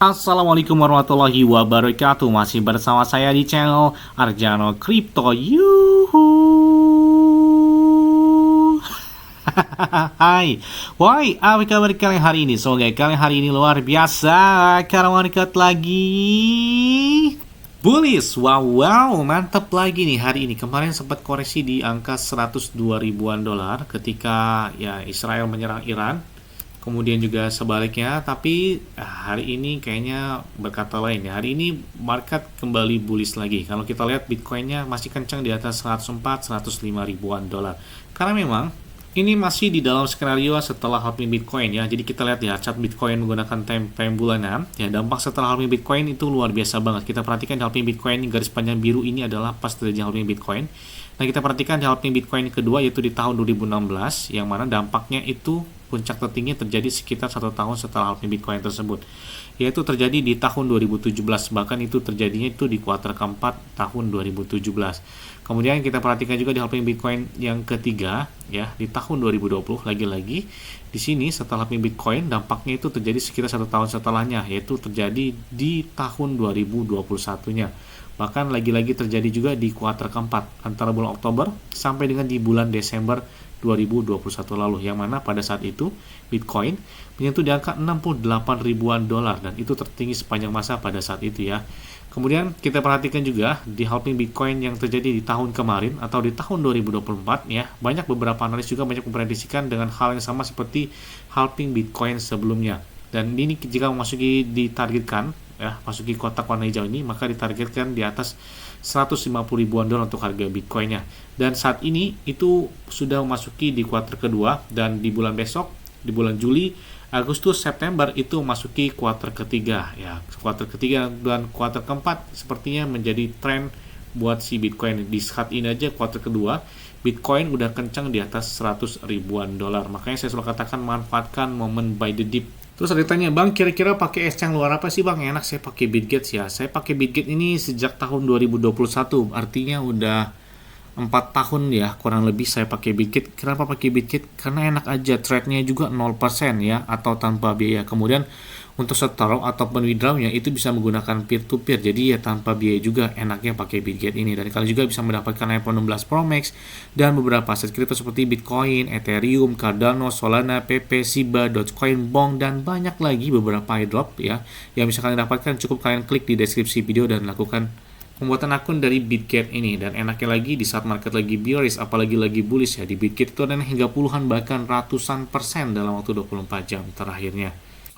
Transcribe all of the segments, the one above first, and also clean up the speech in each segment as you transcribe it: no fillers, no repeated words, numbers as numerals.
Assalamualaikum warahmatullahi wabarakatuh. Masih bersama saya di channel Arjano Crypto. Yuhu. Hai. Why? Apa kabar kalian hari ini? Semoga kalian hari ini luar biasa karena market lagi bullish. Wow, mantap lagi nih hari ini. Kemarin sempat koreksi di angka 102 ribuan dolar ketika ya Israel menyerang Iran. Kemudian juga sebaliknya, tapi hari ini kayaknya berkata lain ya. Hari ini market kembali bullish lagi. Kalau kita lihat Bitcoinnya masih kencang di atas 104, 105 ribuan dolar. Karena memang ini masih di dalam skenario setelah halving Bitcoin ya. Jadi kita lihat ya chart Bitcoin menggunakan time frame bulanan. Ya, dampak setelah halving Bitcoin itu luar biasa banget. Kita perhatikan di halving Bitcoin garis panjang biru ini adalah pas terjadi halving Bitcoin. Nah, kita perhatikan di halving Bitcoin kedua yaitu di tahun 2016 yang mana dampaknya itu puncak tertinggi terjadi sekitar 1 tahun setelah halving Bitcoin tersebut, yaitu terjadi di tahun 2017, bahkan itu terjadinya itu di kuartal keempat tahun 2017. Kemudian kita perhatikan juga di halving Bitcoin yang ketiga ya di tahun 2020, lagi-lagi di sini setelah halving Bitcoin dampaknya itu terjadi sekitar 1 tahun setelahnya, yaitu terjadi di tahun 2021-nya. Bahkan lagi-lagi terjadi juga di kuartal keempat antara bulan Oktober sampai dengan di bulan Desember 2021 lalu, yang mana pada saat itu Bitcoin menyentuh di angka 68 ribuan dolar dan itu tertinggi sepanjang masa pada saat itu ya. Kemudian kita perhatikan juga di halving Bitcoin yang terjadi di tahun kemarin atau di tahun 2024 ya, banyak beberapa analis juga banyak memprediksikan dengan hal yang sama seperti halving Bitcoin sebelumnya. Dan ini jika memasuki ditargetkan ya, masuki kotak warna hijau ini, maka ditargetkan di atas 150 ribuan dolar untuk harga Bitcoinnya. Dan saat ini itu sudah memasuki di kuartal kedua dan di bulan besok, di bulan Juli, Agustus, September itu memasuki kuartal ketiga ya. Kuartal ketiga dan kuartal keempat sepertinya menjadi tren buat si Bitcoin. Di saat ini aja kuartal kedua Bitcoin udah kencang di atas 100 ribuan dolar. Makanya saya selalu katakan manfaatkan momen buy the dip. Terus ada tanya, Bang, kira-kira pakai exchange luar apa sih, Bang? Enak, saya pakai Bitget ya. Saya pakai Bitget ini sejak tahun 2021, artinya udah 4 tahun ya, kurang lebih saya pakai Bitget. Kenapa pakai Bitget? Karena enak aja, trade-nya juga 0% ya, atau tanpa biaya. Kemudian untuk setor ataupun withdrawnya itu bisa menggunakan peer-to-peer, jadi ya tanpa biaya juga, enaknya pakai Bitget ini. Dan kalian juga bisa mendapatkan iPhone 16 Pro Max dan beberapa aset kripto seperti Bitcoin, Ethereum, Cardano, Solana, PP, Shiba, Dogecoin, Bong, dan banyak lagi beberapa airdrop ya yang bisa kalian dapatkan. Cukup kalian klik di deskripsi video dan lakukan pembuatan akun dari Bitget ini. Dan enaknya lagi di saat market lagi bearish, apalagi lagi bullish ya, di Bitget itu ada hingga puluhan bahkan ratusan persen dalam waktu 24 jam terakhirnya.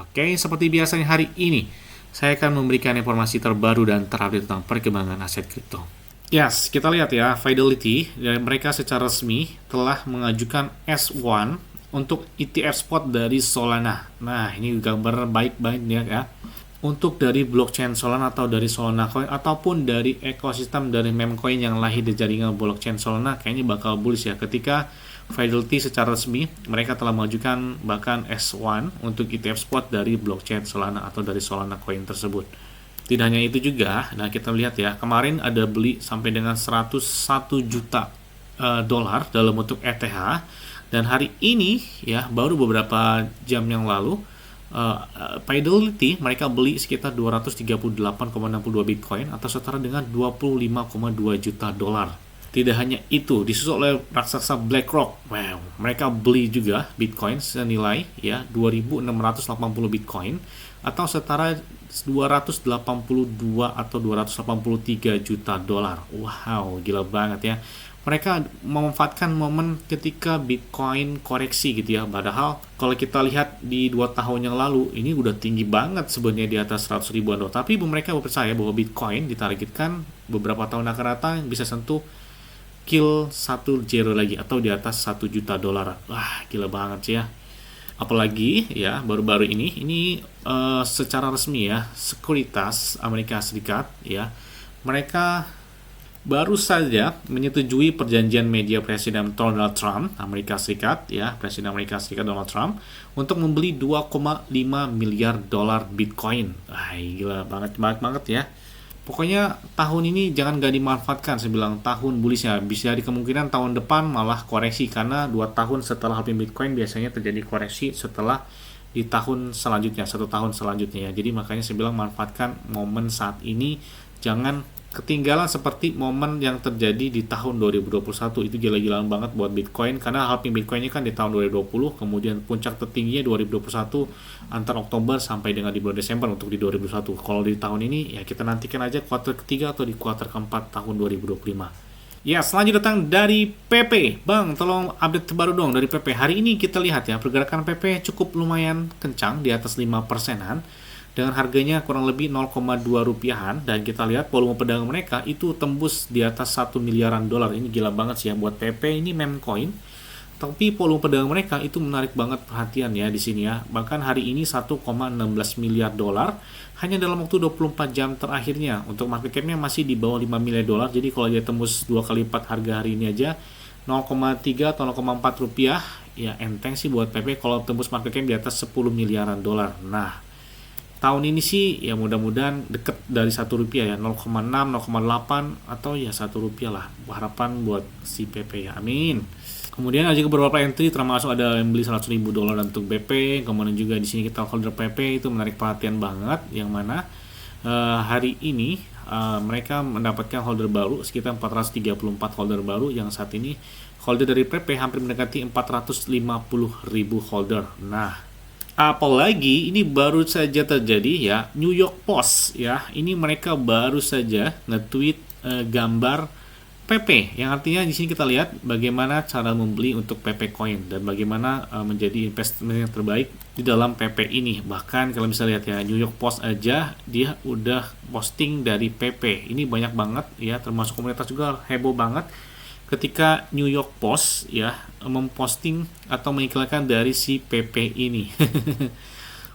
Oke, seperti biasanya hari ini saya akan memberikan informasi terbaru dan terupdate tentang perkembangan aset kripto. Yes, kita lihat ya, Fidelity dan mereka secara resmi telah mengajukan S1 untuk ETF spot dari Solana. Nah, ini gambar baik banget ya. Untuk dari blockchain Solana atau dari Solana Coin ataupun dari ekosistem dari meme coin yang lahir di jaringan blockchain Solana, kayaknya bakal bullish ya ketika Fidelity secara resmi mereka telah mengajukan bahkan S1 untuk ETF spot dari blockchain Solana atau dari Solana Coin tersebut. Tidak hanya itu juga, nah kita lihat ya, kemarin ada beli sampai dengan 101 juta dolar dalam bentuk ETH, dan hari ini ya baru beberapa jam yang lalu Fidelity mereka beli sekitar 238,62 Bitcoin atau setara dengan 25,2 juta dolar. Tidak hanya itu, disusul oleh raksasa BlackRock. Wow, mereka beli juga Bitcoin senilai ya 2.680 Bitcoin atau setara 282 atau 283 juta dolar. Wow, gila banget ya. Mereka memanfaatkan momen ketika Bitcoin koreksi gitu ya. Padahal kalau kita lihat di 2 tahun yang lalu ini udah tinggi banget sebenarnya di atas 100 ribuan dolar. Tapi mereka percaya bahwa Bitcoin ditargetkan beberapa tahun akan datang bisa sentuh kill 1 zero lagi atau di atas 1 juta dolar. Wah, gila banget sih ya. Apalagi ya baru-baru ini secara resmi ya Sekuritas Amerika Serikat ya, mereka baru saja menyetujui perjanjian media Presiden Donald Trump Amerika Serikat ya, Presiden Amerika Serikat Donald Trump untuk membeli 2,5 miliar dolar Bitcoin. Wah, gila banget ya. Pokoknya tahun ini jangan gak dimanfaatkan, saya bilang tahun bullishnya. Bisa di kemungkinan tahun depan malah koreksi, karena 2 tahun setelah halving Bitcoin biasanya terjadi koreksi setelah di tahun selanjutnya, 1 tahun selanjutnya ya. Jadi makanya saya bilang manfaatkan momen saat ini, jangan ketinggalan seperti momen yang terjadi di tahun 2021. Itu gila-gilaan banget buat Bitcoin, karena halving Bitcoinnya kan di tahun 2020, kemudian puncak tertingginya 2021 antara Oktober sampai dengan di bulan Desember untuk di 2021. Kalau di tahun ini ya kita nantikan aja kuartal ketiga atau di kuartal keempat tahun 2025. Ya, selanjutnya datang dari PP. Bang, tolong update terbaru dong dari PP. Hari ini kita lihat ya, pergerakan PP cukup lumayan kencang, di atas 5%-an. Dengan harganya kurang lebih 0,2 rupiahan. Dan kita lihat volume perdagangan mereka itu tembus di atas 1 miliaran dolar. Ini gila banget sih ya, buat PP ini meme coin. Tapi volume perdagangan mereka itu menarik banget perhatian ya di sini ya. Bahkan hari ini 1,16 miliar dolar hanya dalam waktu 24 jam terakhirnya. Untuk market cap-nya masih di bawah 5 miliar dolar. Jadi kalau dia tembus 2 kali lipat harga hari ini aja 0,3 atau 0,4 rupiah, ya enteng sih buat PP kalau tembus market cap di atas 10 miliaran dolar. Nah, tahun ini sih ya mudah-mudahan deket dari 1 rupiah ya, 0,6, 0,8 atau ya 1 rupiah lah. Harapan buat si PP ya, amin. Kemudian ada juga beberapa entry, termasuk ada yang beli 100 ribu dolar untuk BP. Kemudian juga di sini kita holder PP itu menarik perhatian banget, yang mana hari ini mereka mendapatkan holder baru sekitar 434 holder baru, yang saat ini holder dari PP hampir mendekati 450 ribu holder. Nah, apalagi ini baru saja terjadi ya, New York Post ya, ini mereka baru saja nge-tweet gambar PP, yang artinya di sini kita lihat bagaimana cara membeli untuk PP Coin dan bagaimana menjadi investment yang terbaik di dalam PP ini. Bahkan kalau misalnya lihat ya, New York Post aja dia udah posting dari PP. Ini banyak banget ya, termasuk komunitas juga heboh banget ketika New York Post ya memposting atau mengiklankan dari si PP ini.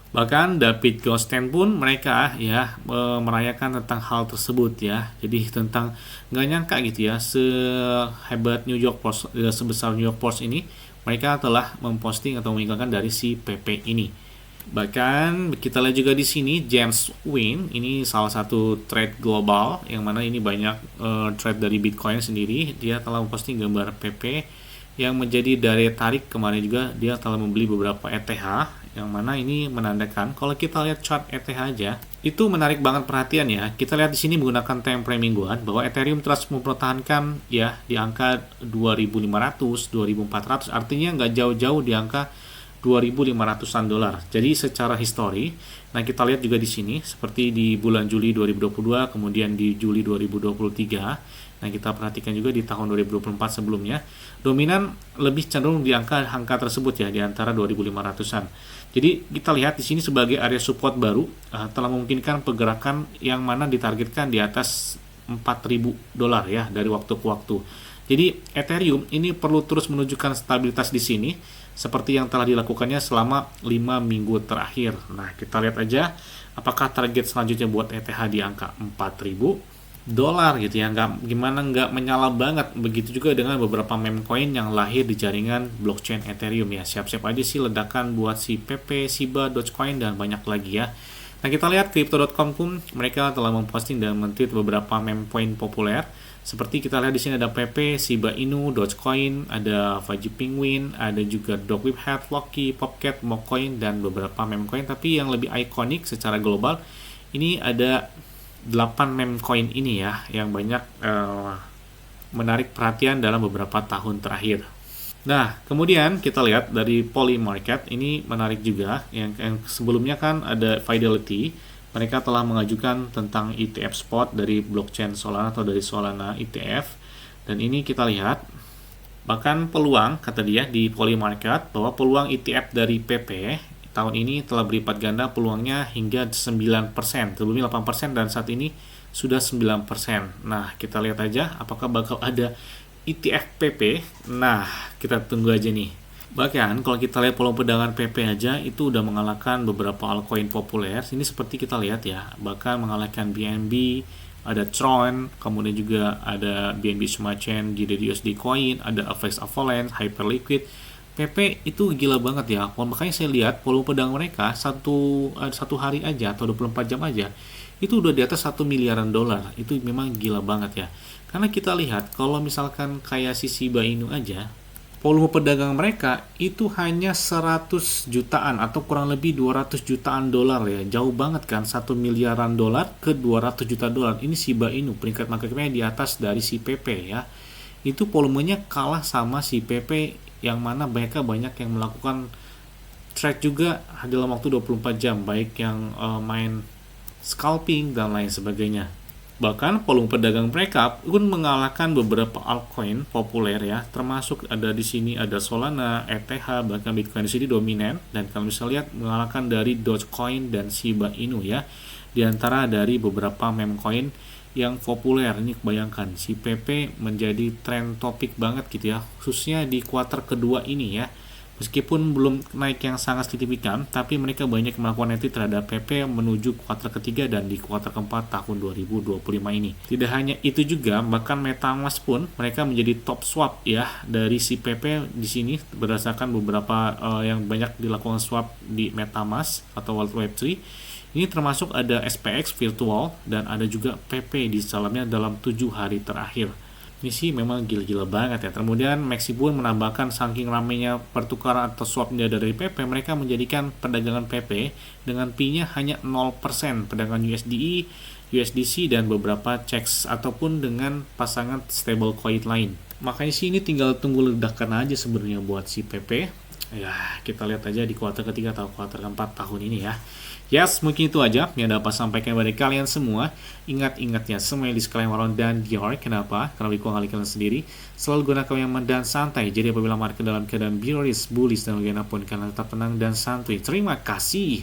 Bahkan David Goldstein pun mereka ya merayakan tentang hal tersebut ya. Jadi tentang nggak nyangka gitu ya, sehebat New York Post, sebesar New York Post ini, mereka telah memposting atau mengiklankan dari si PP ini. Bahkan kita lihat juga di sini James Wynn, ini salah satu trade global yang mana ini banyak trade dari Bitcoin sendiri. Dia telah memposting gambar PP yang menjadi daya tarik. Kemarin juga dia telah membeli beberapa ETH, yang mana ini menandakan kalau kita lihat chart ETH aja itu menarik banget perhatian ya. Kita lihat di sini menggunakan time frame mingguan bahwa Ethereum terus mempertahankan ya di angka 2.500, 2.400, artinya nggak jauh-jauh di angka 2.500-an dolar. Jadi secara histori, nah kita lihat juga di sini seperti di bulan Juli 2022, kemudian di Juli 2023. Nah, kita perhatikan juga di tahun 2024 sebelumnya, dominan lebih cenderung di angka tersebut ya, di antara 2.500-an. Jadi kita lihat di sini sebagai area support baru telah memungkinkan pergerakan yang mana ditargetkan di atas 4.000 dolar ya dari waktu ke waktu. Jadi Ethereum ini perlu terus menunjukkan stabilitas di sini seperti yang telah dilakukannya selama 5 minggu terakhir. Nah, kita lihat aja apakah target selanjutnya buat ETH di angka 4.000 dolar gitu ya, nggak menyala banget. Begitu juga dengan beberapa meme coin yang lahir di jaringan blockchain Ethereum ya. Siap-siap aja sih ledakan buat si PP, Shiba, Dogecoin dan banyak lagi ya. Nah, kita lihat Crypto.com pun mereka telah memposting dan men-tweet beberapa meme coin populer. Seperti kita lihat di sini ada PP, Shiba Inu, Dogecoin, ada Fudgy Penguin, ada juga Dogwhip, Loki, Popcat, Mocoin dan beberapa meme coin. Tapi yang lebih ikonik secara global ini ada 8 meme coin ini ya, yang banyak menarik perhatian dalam beberapa tahun terakhir. Nah, kemudian kita lihat dari Polymarket, ini menarik juga. Yang sebelumnya kan ada Fidelity, mereka telah mengajukan tentang ETF spot dari blockchain Solana atau dari Solana ETF. Dan ini kita lihat, bahkan peluang, kata dia di Polymarket, bahwa peluang ETF dari PP tahun ini telah berlipat ganda peluangnya hingga 9%, sebelumnya 8% dan saat ini sudah 9%. Nah, kita lihat aja apakah bakal ada ETF PP. Nah, kita tunggu aja nih. Bahkan kalau kita lihat volume perdagangan PP aja itu udah mengalahkan beberapa altcoin populer. Ini seperti kita lihat ya, bahkan mengalahkan BNB, ada Tron, kemudian juga ada BNB Smart Chain, GDUSD Coin, ada Avax Avalanche, Hyperliquid. PP itu gila banget ya. Makanya saya lihat volume perdagangan mereka satu hari aja atau 24 jam aja itu udah di atas 1 miliaran dolar. Itu memang gila banget ya. Karena kita lihat kalau misalkan kayak si Shiba Inu aja, volume perdagangan mereka itu hanya 100 jutaan atau kurang lebih 200 jutaan dolar ya. Jauh banget kan, 1 miliaran dolar ke 200 juta dolar. Ini Shiba Inu peringkat market cap-nya di atas dari si PP ya. Itu volumenya kalah sama si PP yang mana mereka banyak yang melakukan trade juga dalam waktu 24 jam, baik yang main scalping dan lain sebagainya. Bahkan volume perdagangan mereka pun mengalahkan beberapa altcoin populer ya, termasuk ada di sini ada Solana, ETH, bahkan Bitcoin di sini dominan, dan kalau misalnya lihat mengalahkan dari Dogecoin dan Shiba Inu ya, di antara dari beberapa meme coin yang populer. Ini bayangkan si PP menjadi trend topik banget gitu ya, khususnya di kuartal kedua ini ya. Meskipun belum naik yang sangat signifikan, tapi mereka banyak melakukan entry terhadap PP menuju kuartal ketiga dan di kuartal keempat tahun 2025 ini. Tidak hanya itu juga, bahkan MetaMask pun mereka menjadi top swap ya dari si PP di sini berdasarkan beberapa yang banyak dilakukan swap di MetaMask atau World Web 3. Ini termasuk ada SPX virtual dan ada juga PP di dalamnya dalam 7 hari terakhir. Ini sih memang gila-gila banget ya. Kemudian Maxi pun menambahkan saking ramainya pertukaran atau swapnya dari PP, mereka menjadikan perdagangan PP dengan fee-nya hanya 0% perdagangan USDE, USDC dan beberapa checks ataupun dengan pasangan stablecoin lain. Makanya sih ini tinggal tunggu ledakan aja sebenarnya buat si PP. Ya, kita lihat aja di kuartal ketiga atau kuartal keempat tahun ini ya. Yes, mungkin itu aja yang dapat sampaikan kepada kalian semua. Ingat-ingat ya, semua disclaimer dan dior. Kenapa? Karena lebih kuali kalian sendiri. Selalu gunakan yang aman dan santai. Jadi apabila market dalam keadaan bearish, bullish, dan bagaimanapun kalian tetap tenang dan santuy. Terima kasih.